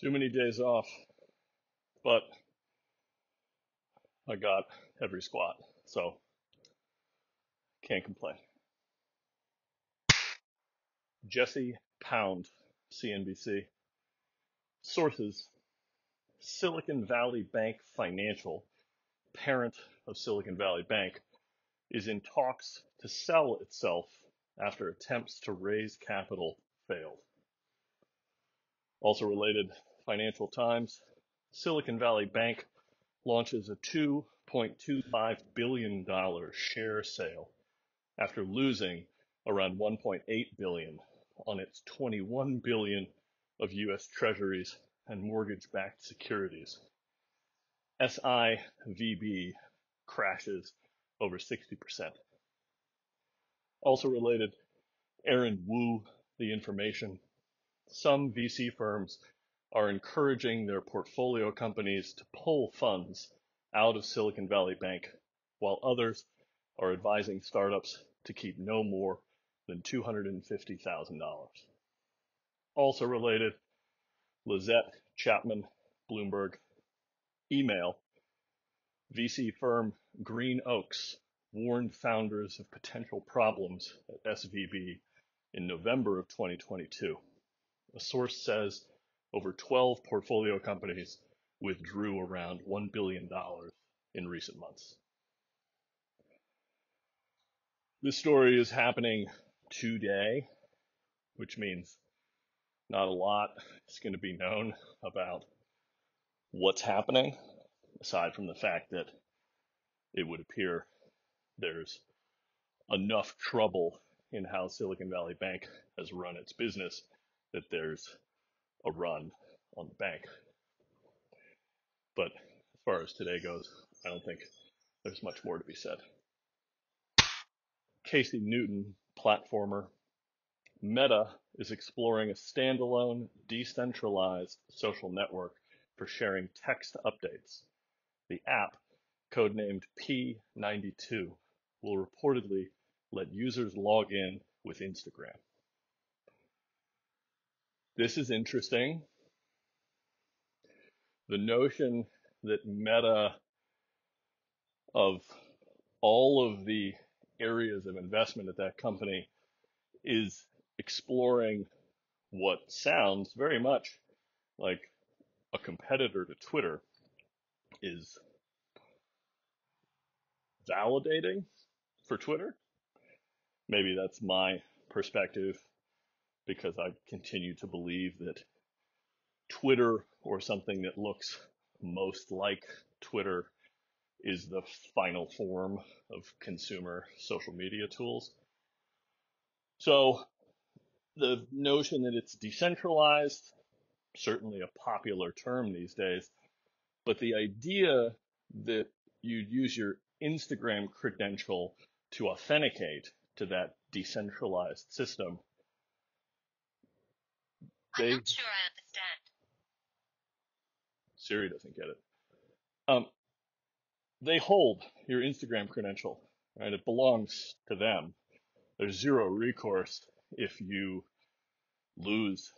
Too many days off, but I got every squat, so can't complain. Jesse Pound, CNBC. Sources: Silicon Valley Bank Financial, parent of Silicon Valley Bank, is in talks to sell itself after attempts to raise capital failed. Also related, Financial Times. Silicon Valley Bank launches a $2.25 billion share sale after losing around $1.8 billion on its $21 billion of U.S. Treasuries and mortgage-backed securities. SVB crashes over 60%. Also related, Aaron Wu, The Information. Some VC firms are encouraging their portfolio companies to pull funds out of Silicon Valley Bank, while others are advising startups to keep no more than $250,000. Also related, Lizette Chapman, Bloomberg. Email: VC firm Green Oaks warned founders of potential problems at SVB in November of 2022. A source says over 12 portfolio companies withdrew around $1 billion in recent months. This story is happening today, which means not a lot is going to be known about what's happening, aside from the fact that it would appear there's enough trouble in how Silicon Valley Bank has run its business that there's a run on the bank. But as far as today goes, I don't think there's much more to be said. Casey Newton, platformer. Meta is exploring a standalone, decentralized social network for sharing text updates. The app, codenamed P92, will reportedly let users log in with Instagram. This is interesting. The notion that Meta, of all of the areas of investment at that company, is exploring what sounds very much like a competitor to Twitter, is validating for Twitter. Maybe that's my perspective, because I continue to believe that Twitter, or something that looks most like Twitter, is the final form of consumer social media tools. So the notion that it's decentralized, certainly a popular term these days, but the idea that you'd use your Instagram credential to authenticate to that decentralized system. I'm not sure I understand. Siri doesn't get it. They hold your Instagram credential, right? It belongs to them. There's zero recourse if you lose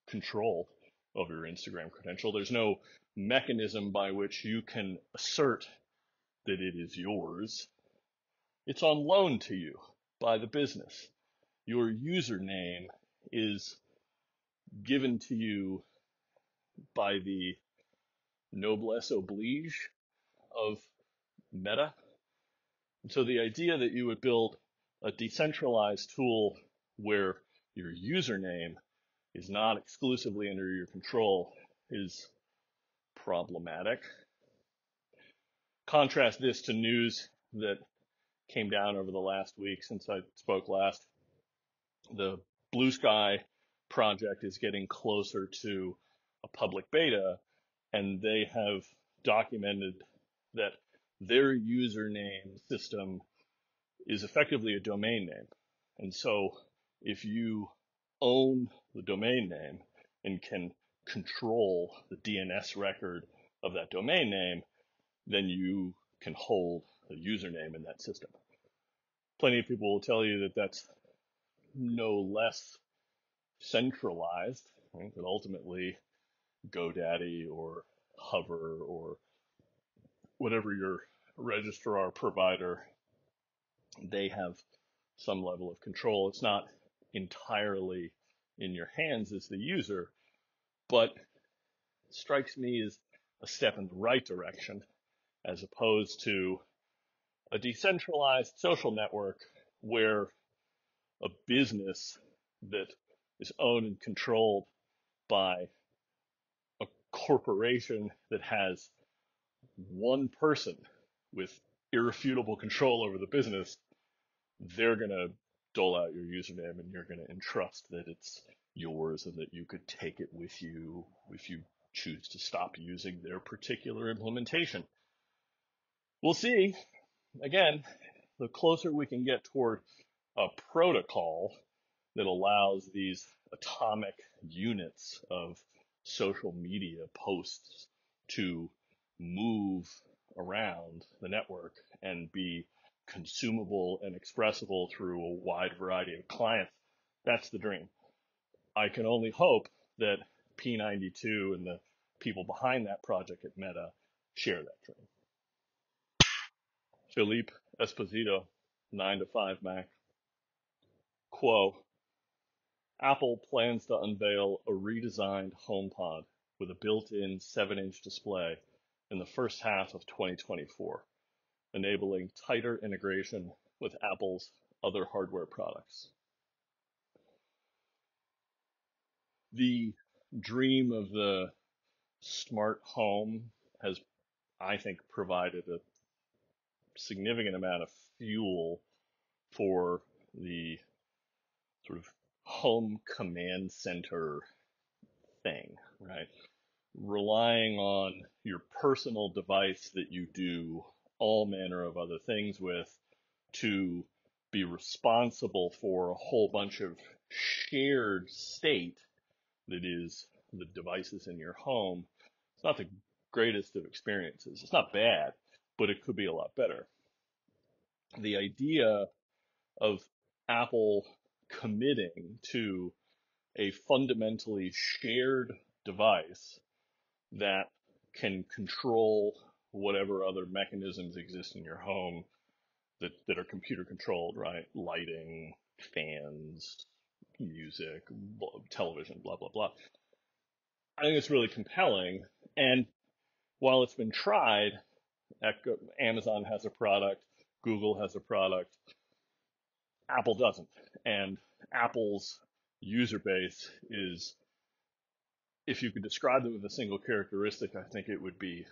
control of your Instagram credential. There's no mechanism by which you can assert that it is yours. It's on loan to you by the business. Your username is given to you by the noblesse oblige of Meta. And so the idea that you would build a decentralized tool where your username is not exclusively under your control is problematic. Contrast this to news that came down over the last week since I spoke last. The Blue Sky project is getting closer to a public beta, and they have documented that their username system is effectively a domain name. And so if you own the domain name and can control the DNS record of that domain name, then you can hold a username in that system. Plenty of people will tell you that that's no less centralized, right? That ultimately GoDaddy or Hover or whatever your registrar provider, they have some level of control. It's not entirely in your hands as the user, but strikes me as a step in the right direction as opposed to a decentralized social network where a business that is owned and controlled by a corporation that has one person with irrefutable control over the business, they're going to dole out your username and you're going to entrust that it's yours and that you could take it with you if you choose to stop using their particular implementation. We'll see. Again, the closer we can get toward a protocol that allows these atomic units of social media posts to move around the network and be consumable and expressible through a wide variety of clients, that's the dream. I can only hope that P92 and the people behind that project at Meta share that dream. Philippe Esposito, 9 to 5 Mac. Quo, Apple plans to unveil a redesigned HomePod with a built-in 7-inch display in the first half of 2024, enabling tighter integration with Apple's other hardware products. The dream of the smart home has, I think, provided a significant amount of fuel for the sort of home command center thing, right? Relying on your personal device that you do all manner of other things with to be responsible for a whole bunch of shared state that is the devices in your home. It's not the greatest of experiences. It's not bad, but it could be a lot better. The idea of Apple committing to a fundamentally shared device that can control whatever other mechanisms exist in your home that are computer controlled, right? Lighting, fans, music, television, blah, blah, blah. I think it's really compelling. And while it's been tried, Amazon has a product, Google has a product, Apple doesn't. And Apple's user base is, if you could describe them with a single characteristic, I think it would be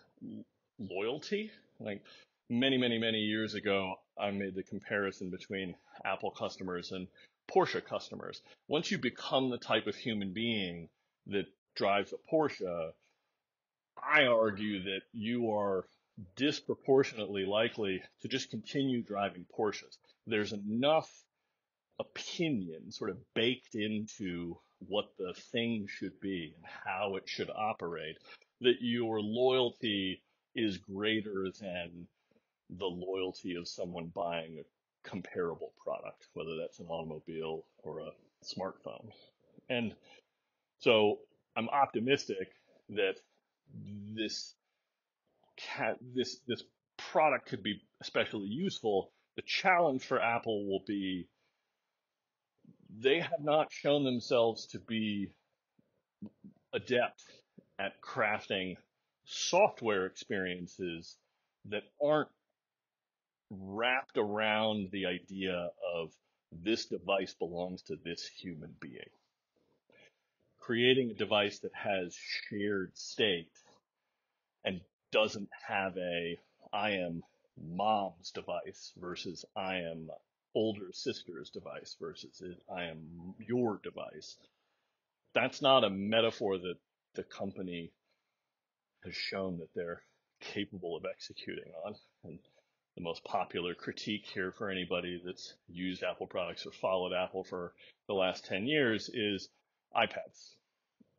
loyalty. Like many, many, many years ago, I made the comparison between Apple customers and Porsche customers. Once you become the type of human being that drives a Porsche, I argue that you are disproportionately likely to just continue driving Porsches. There's enough opinion sort of baked into what the thing should be and how it should operate that your loyalty is greater than the loyalty of someone buying a comparable product, whether that's an automobile or a smartphone. And so I'm optimistic that this this product could be especially useful. The challenge for Apple will be they have not shown themselves to be adept at crafting software experiences that aren't wrapped around the idea of this device belongs to this human being. Creating a device that has shared state and doesn't have a I am mom's device versus I am older sister's device versus I am your device. That's not a metaphor that the company has shown that they're capable of executing on. And the most popular critique here for anybody that's used Apple products or followed Apple for the last 10 years is iPads.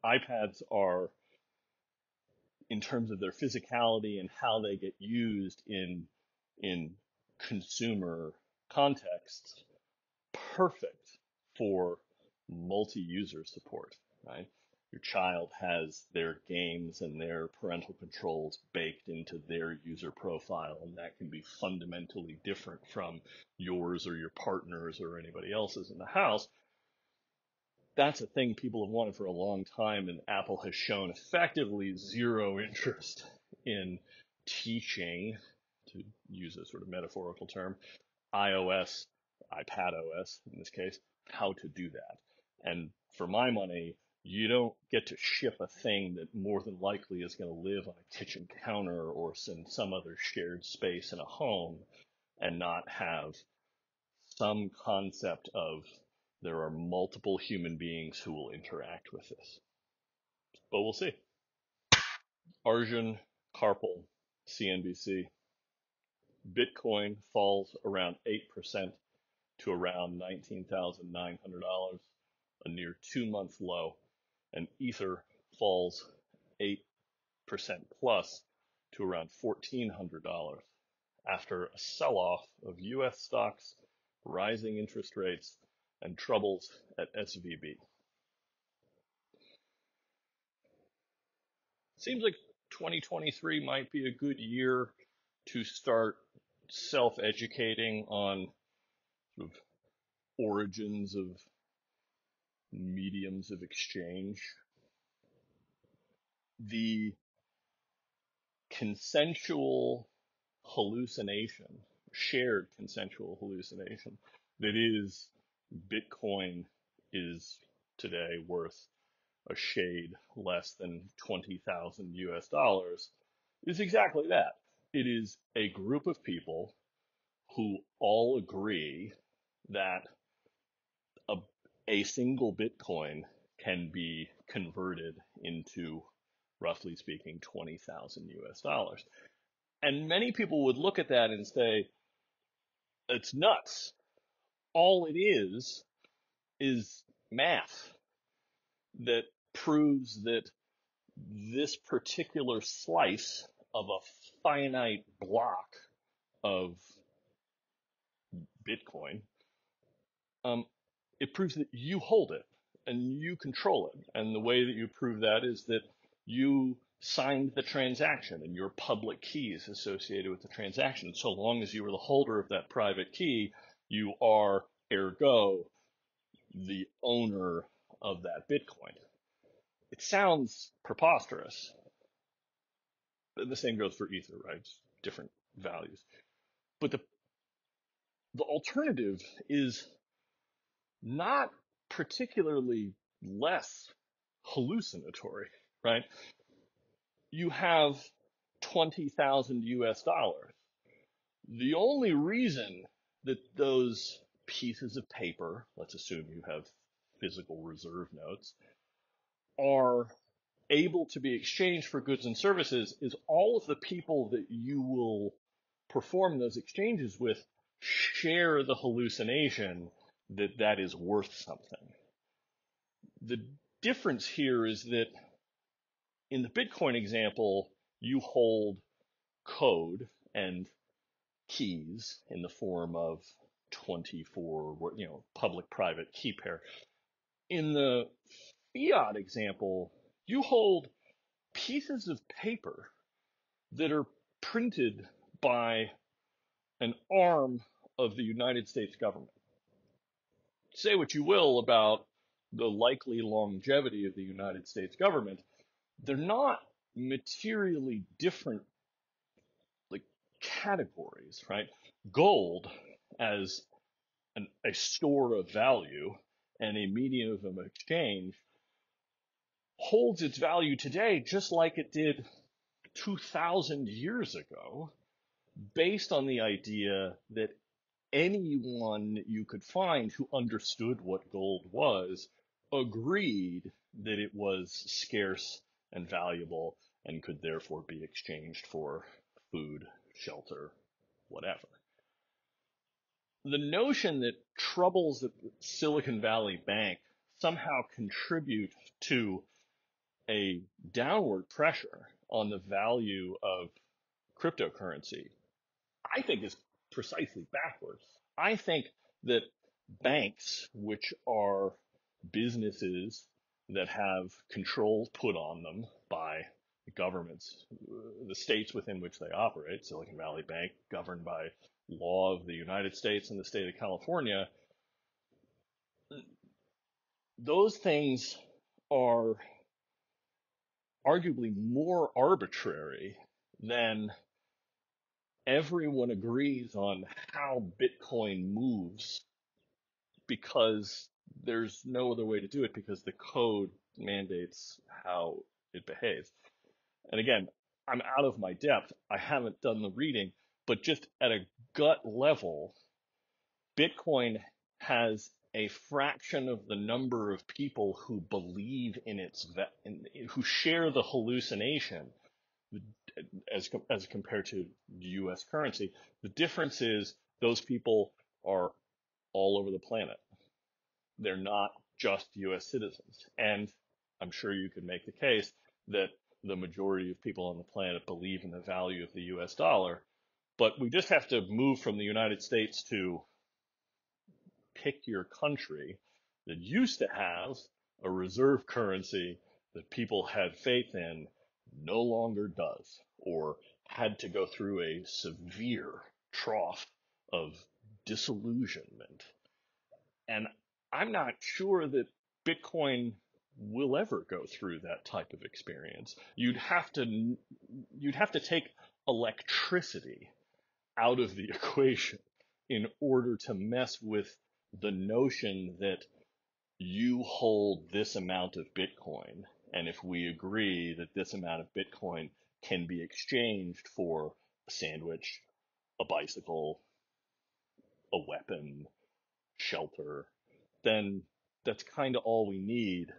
iPads are, in terms of their physicality and how they get used in consumer contexts, perfect for multi-user support, right? Your child has their games and their parental controls baked into their user profile, and that can be fundamentally different from yours or your partner's or anybody else's in the house. That's a thing people have wanted for a long time, and Apple has shown effectively zero interest in teaching, to use a sort of metaphorical term, iOS, iPadOS in this case, how to do that. And for my money, you don't get to ship a thing that more than likely is going to live on a kitchen counter or in some other shared space in a home and not have some concept of there are multiple human beings who will interact with this. But we'll see. Arjun Karpal, CNBC. Bitcoin falls around 8% to around $19,900, a near 2-month low, and Ether falls 8% plus to around $1,400 after a sell-off of U.S. stocks, rising interest rates, and troubles at SVB. Seems like 2023 might be a good year to start self-educating on sort of origins of mediums of exchange. The consensual hallucination, shared consensual hallucination that is Bitcoin is today worth a shade less than 20,000 US dollars is exactly that. It is a group of people who all agree that a single Bitcoin can be converted into, roughly speaking, 20,000 US dollars. And many people would look at that and say, it's nuts. All it is math that proves that this particular slice of a finite block of Bitcoin, it proves that you hold it and you control it. And the way that you prove that is that you signed the transaction and your public key is associated with the transaction. So long as you are the holder of that private key, you are, ergo, the owner of that Bitcoin. It sounds preposterous. The same goes for Ether, right? It's different values. But the alternative is not particularly less hallucinatory, right? You have 20,000 US dollars. The only reason that those pieces of paper, let's assume you have physical reserve notes, are able to be exchanged for goods and services is all of the people that you will perform those exchanges with share the hallucination that that is worth something. The difference here is that in the Bitcoin example, you hold code and keys in the form of 24, public-private key pair. In the fiat example, you hold pieces of paper that are printed by an arm of the United States government. Say what you will about the likely longevity of the United States government, they're not materially different like categories, right? Gold as a store of value and a medium of exchange holds its value today just like it did 2,000 years ago, based on the idea that anyone you could find who understood what gold was agreed that it was scarce and valuable and could therefore be exchanged for food, shelter, whatever. The notion that troubles at Silicon Valley Bank somehow contribute to a downward pressure on the value of cryptocurrency, I think is precisely backwards. I think that banks, which are businesses that have controls put on them by the governments, the states within which they operate. Silicon Valley Bank, governed by law of the United States and the state of California. Those things are arguably more arbitrary than everyone agrees on how Bitcoin moves, because there's no other way to do it because the code mandates how it behaves. And again, I'm out of my depth. I haven't done the reading, but just at a gut level, Bitcoin has a fraction of the number of people who believe in who share the hallucination as compared to U.S. currency. The difference is those people are all over the planet. They're not just U.S. citizens. And I'm sure you could make the case that the majority of people on the planet believe in the value of the U.S. dollar. But we just have to move from the United States to pick your country that used to have a reserve currency that people had faith in, no longer does, or had to go through a severe trough of disillusionment. And I'm not sure that Bitcoin will ever go through that type of experience. You'd have to take electricity out of the equation in order to mess with the notion that you hold this amount of Bitcoin, and if we agree that this amount of Bitcoin can be exchanged for a sandwich, a bicycle, a weapon, shelter, then that's kind of all we need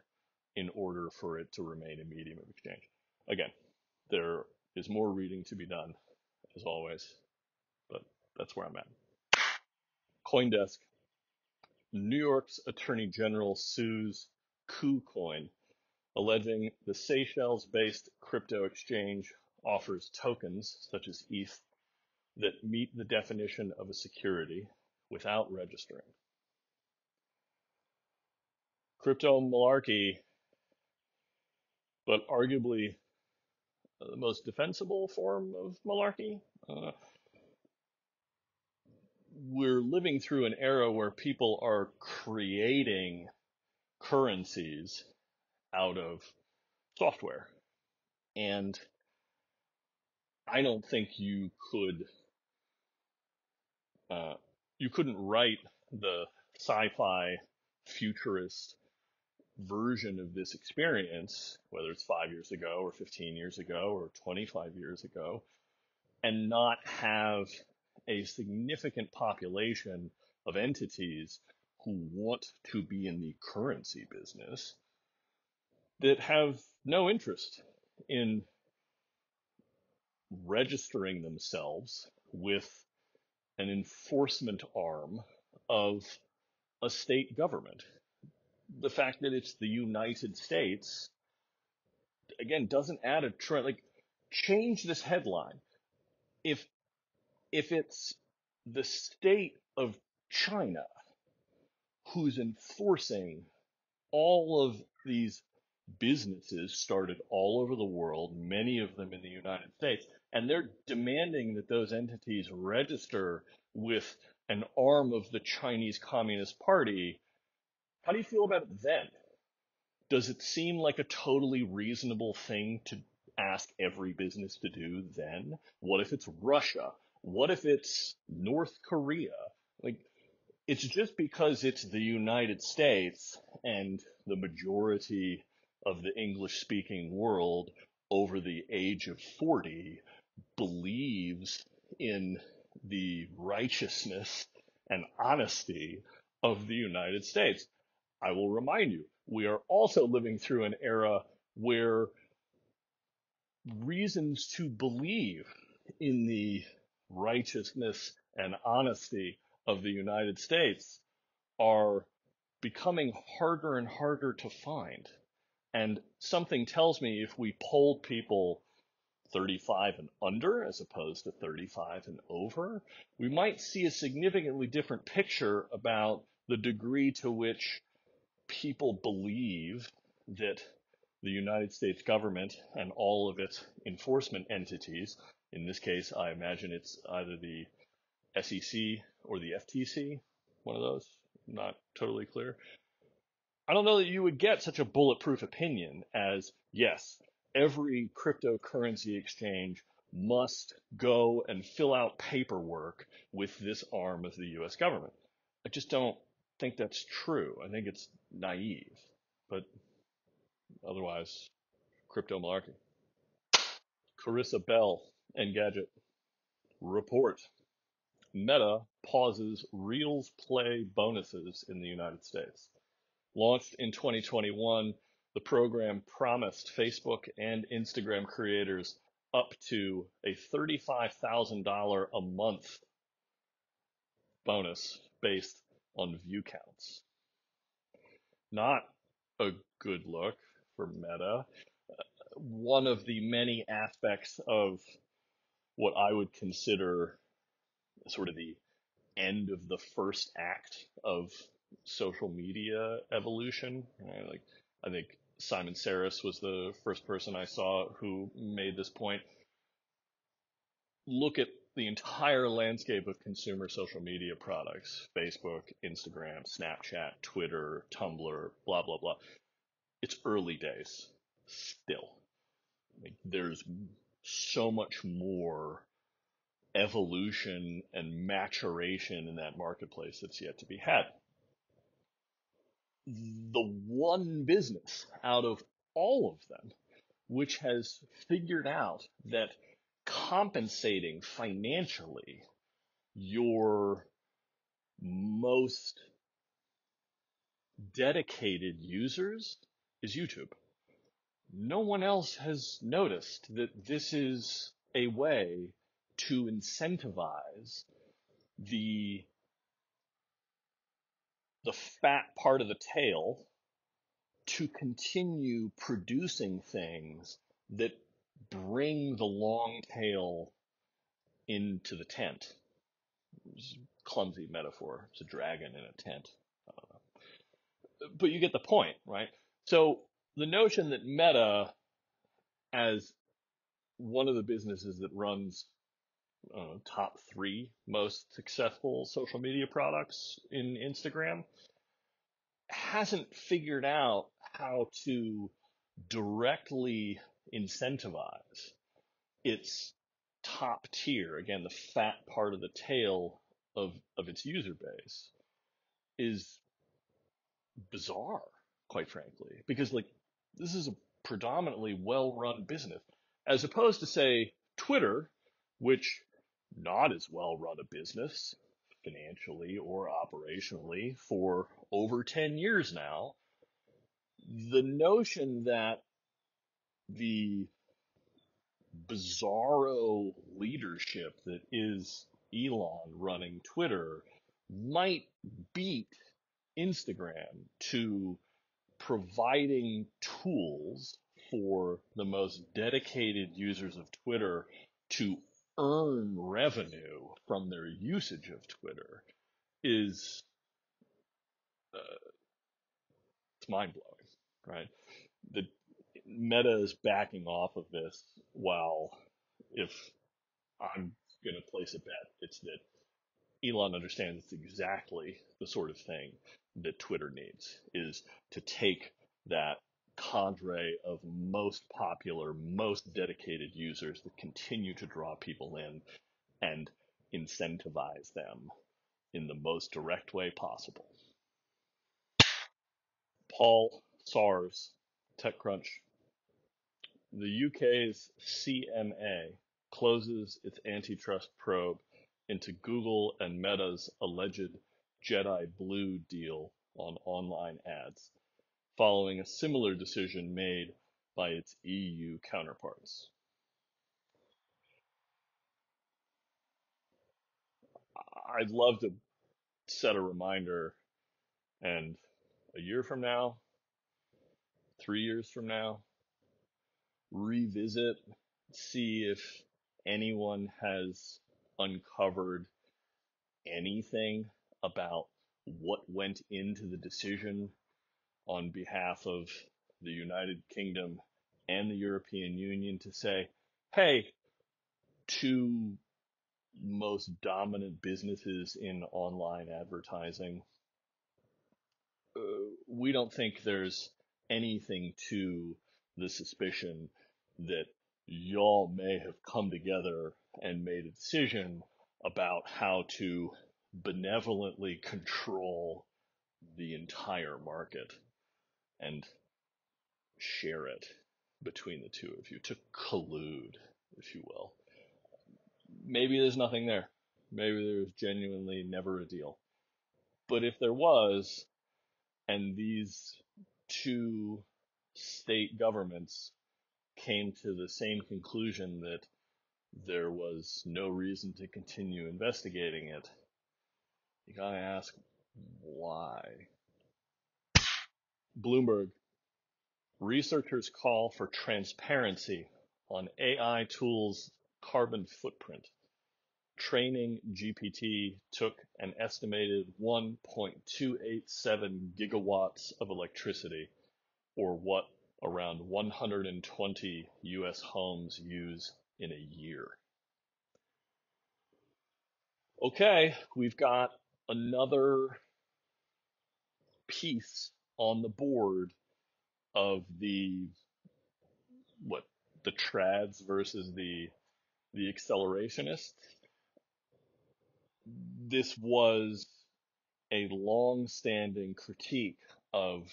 in order for it to remain a medium of exchange. Again, there is more reading to be done, as always, but that's where I'm at. CoinDesk. New York's Attorney General sues KuCoin, alleging the Seychelles-based crypto exchange offers tokens, such as ETH, that meet the definition of a security without registering. Crypto Malarkey, but arguably the most defensible form of malarkey. We're living through an era where people are creating currencies out of software. And I don't think you couldn't write the sci-fi futurist version of this experience, whether it's 5 years ago or 15 years ago or 25 years ago, and not have a significant population of entities who want to be in the currency business that have no interest in registering themselves with an enforcement arm of a state government. The fact that it's the United States, again, doesn't add a trend. Like, change this headline. If it's the state of China who's enforcing all of these businesses started all over the world, many of them in the United States, and they're demanding that those entities register with an arm of the Chinese Communist Party, how do you feel about it then? Does it seem like a totally reasonable thing to ask every business to do then? What if it's Russia? What if it's North Korea? Like, it's just because it's the United States and the majority of the English-speaking world over the age of 40 believes in the righteousness and honesty of the United States. I will remind you, we are also living through an era where reasons to believe in the righteousness and honesty of the United States are becoming harder and harder to find. And something tells me if we polled people 35 and under as opposed to 35 and over, we might see a significantly different picture about the degree to which people believe that the United States government and all of its enforcement entities, in this case, I imagine it's either the SEC or the FTC, one of those, not totally clear. I don't know that you would get such a bulletproof opinion as, yes, every cryptocurrency exchange must go and fill out paperwork with this arm of the US government. I just don't think that's true. I think it's naive. But otherwise, crypto malarkey. Carissa Bell, Engadget. Report. Meta pauses Reels Play bonuses in the United States. Launched in 2021, the program promised Facebook and Instagram creators up to a $35,000 a month bonus based on view counts. Not a good look for Meta. One of the many aspects of what I would consider sort of the end of the first act of social media evolution. Right? Like, I think Simon Saris was the first person I saw who made this point. Look at the entire landscape of consumer social media products: Facebook, Instagram, Snapchat, Twitter, Tumblr, blah, blah, blah. It's early days still. Like, there's so much more evolution and maturation in that marketplace that's yet to be had. The one business out of all of them which has figured out that compensating financially your most dedicated users is YouTube. No one else has noticed that this is a way to incentivize the fat part of the tail to continue producing things that bring the long tail into the tent. It's a clumsy metaphor. It's a dragon in a tent. But you get the point, right? So the notion that Meta, as one of the businesses that runs top 3 most successful social media products in Instagram, hasn't figured out how to directly incentivize its top tier, again, the fat part of the tail of its user base, is bizarre, quite frankly, because like this is a predominantly well-run business, as opposed to, say, Twitter, which not as well run a business financially or operationally for over 10 years now. The notion that the bizarro leadership that is Elon running Twitter might beat Instagram to providing tools for the most dedicated users of Twitter to earn revenue from their usage of Twitter is it's mind blowing, right? The Meta is backing off of this, while if I'm going to place a bet, it's that Elon understands it's exactly the sort of thing that Twitter needs, is to take that cadre of most popular, most dedicated users that continue to draw people in and incentivize them in the most direct way possible. Paul Sars, TechCrunch. The UK's CMA closes its antitrust probe into Google and Meta's alleged Jedi Blue deal on online ads, following a similar decision made by its EU counterparts. I'd love to set a reminder and a year from now, 3 years from now, revisit, see if anyone has uncovered anything about what went into the decision on behalf of the United Kingdom and the European Union to say, hey, two most dominant businesses in online advertising, we don't think there's anything to the suspicion that y'all may have come together and made a decision about how to benevolently control the entire market and share it between the two of you, to collude, if you will. Maybe there's nothing there. Maybe there's genuinely never a deal. But if there was, and these two state governments came to the same conclusion that there was no reason to continue investigating it, you gotta ask why. Bloomberg. Researchers call for transparency on AI tools' carbon footprint. Training GPT took an estimated 1.287 gigawatts of electricity, or what around 120 US homes use in a year. Okay, we've got another piece on the board of the trads versus the accelerationists. This was a long-standing critique of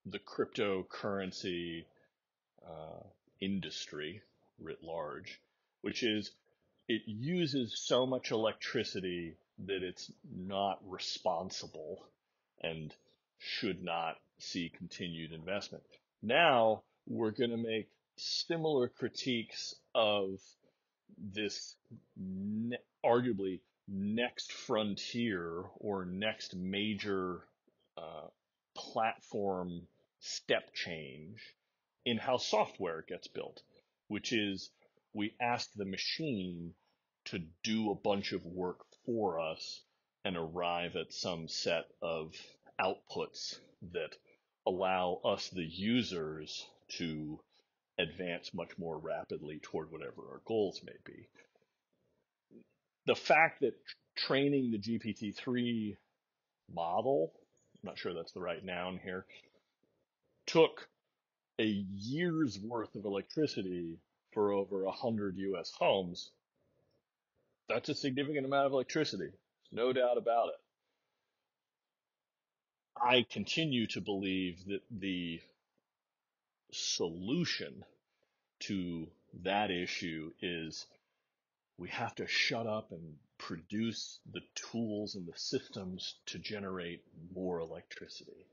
the cryptocurrency industry writ large, which is it uses so much electricity that it's not responsible and should not see continued investment. Now we're going to make similar critiques of this arguably next frontier or next major platform step change in how software gets built, which is we ask the machine to do a bunch of work for us and arrive at some set of outputs that allow us, the users, to advance much more rapidly toward whatever our goals may be. The fact that training the GPT-3 model, I'm not sure that's the right noun here, took a year's worth of electricity for over 100 US homes, that's a significant amount of electricity. No doubt about it. I continue to believe that the solution to that issue is we have to shut up and produce the tools and the systems to generate more electricity.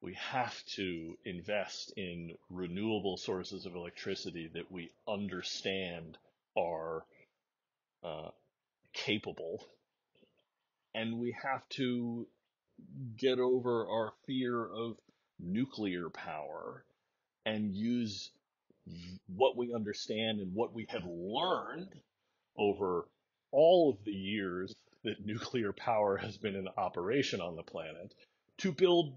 We have to invest in renewable sources of electricity that we understand are capable. And we have to get over our fear of nuclear power and use what we understand and what we have learned over all of the years that nuclear power has been in operation on the planet to build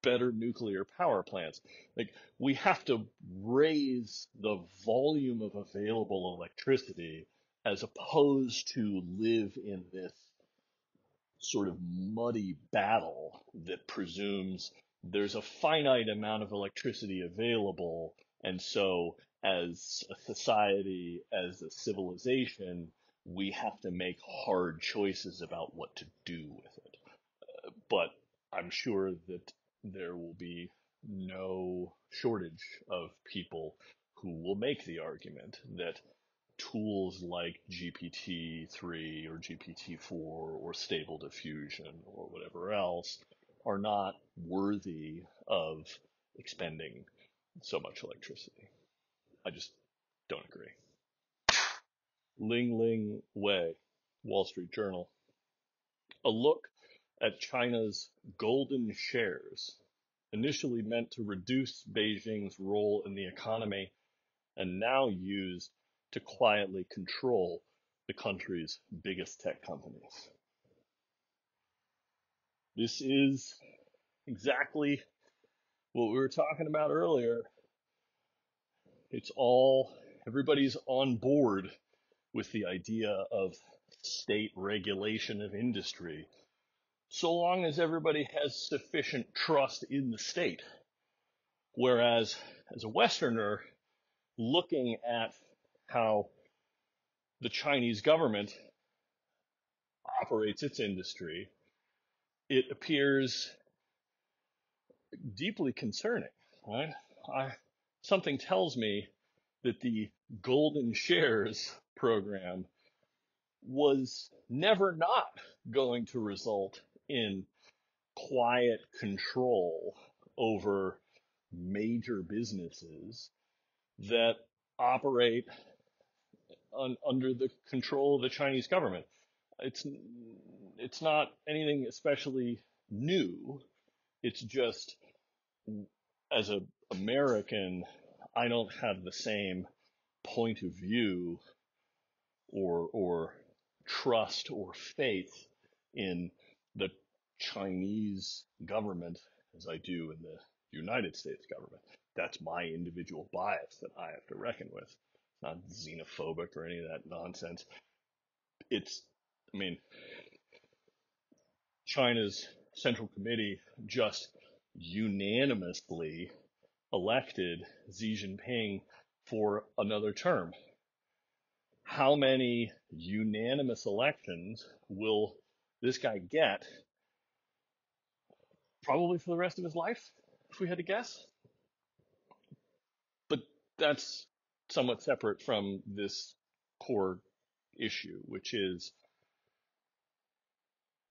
better nuclear power plants. Like, we have to raise the volume of available electricity as opposed to live in this sort of muddy battle that presumes there's a finite amount of electricity available, and so as a society, as a civilization, we have to make hard choices about what to do with it. But I'm sure that there will be no shortage of people who will make the argument that tools like GPT-3 or GPT-4 or Stable Diffusion or whatever else are not worthy of expending so much electricity. I just don't agree. Ling Ling Wei, Wall Street Journal. A look at China's golden shares, initially meant to reduce Beijing's role in the economy and now used to quietly control the country's biggest tech companies. This is exactly what we were talking about earlier, everybody's on board with the idea of state regulation of industry, so long as everybody has sufficient trust in the state. Whereas, as a Westerner, looking at how the Chinese government operates its industry, it appears deeply concerning, right? Something tells me that the golden shares program was never not going to result in quiet control over major businesses that operate under the control of the Chinese government. It's not anything especially new. It's just, as an American, I don't have the same point of view or trust or faith in the Chinese government as I do in the United States government. That's my individual bias that I have to reckon with. It's not xenophobic or any of that nonsense. I mean, China's Central Committee just unanimously elected Xi Jinping for another term. How many unanimous elections will this guy get? Probably for the rest of his life, if we had to guess. But that's somewhat separate from this core issue, which is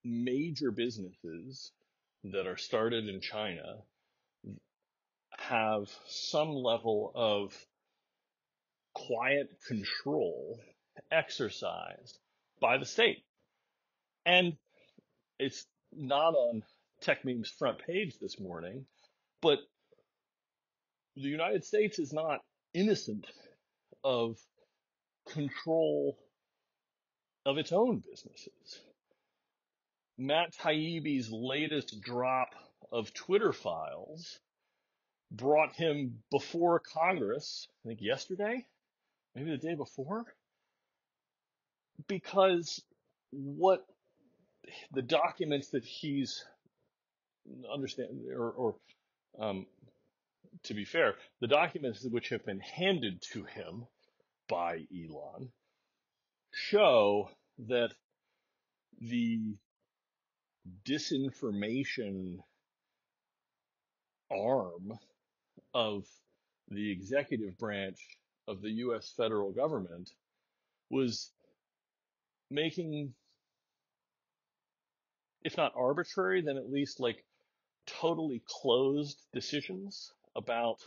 major businesses that are started in China have some level of quiet control exercised by the state. And it's not on TechMeme's front page this morning, but the United States is not innocent of control of its own businesses. Matt Taibbi's latest drop of Twitter files brought him before Congress, I think yesterday, maybe the day before, because what the documents that he's um, to be fair, the documents which have been handed to him by Elon show that the disinformation arm of the executive branch of the US federal government was making, if not arbitrary, then at least like totally closed decisions about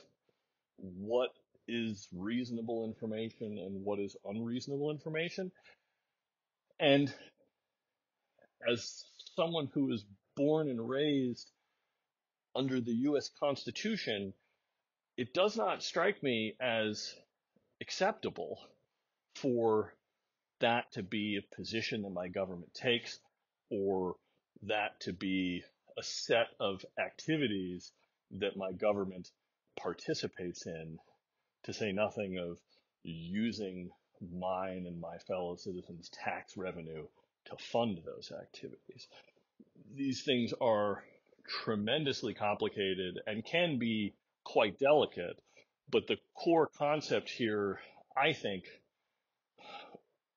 what is reasonable information and what is unreasonable information. And as someone who was born and raised under the US Constitution, it does not strike me as acceptable for that to be a position that my government takes, or that to be a set of activities that my government participates in, to say nothing of using mine and my fellow citizens' tax revenue to fund those activities. These things are tremendously complicated and can be quite delicate, but the core concept here, I think,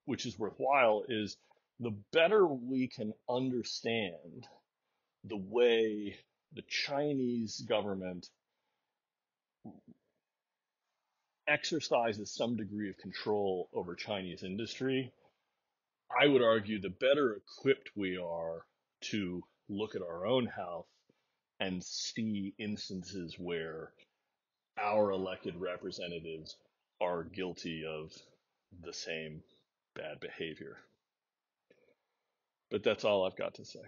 which is worthwhile, is the better we can understand the way the Chinese government exercises some degree of control over Chinese industry, I would argue the better equipped we are to look at our own house and see instances where our elected representatives are guilty of the same bad behavior. But that's all I've got to say.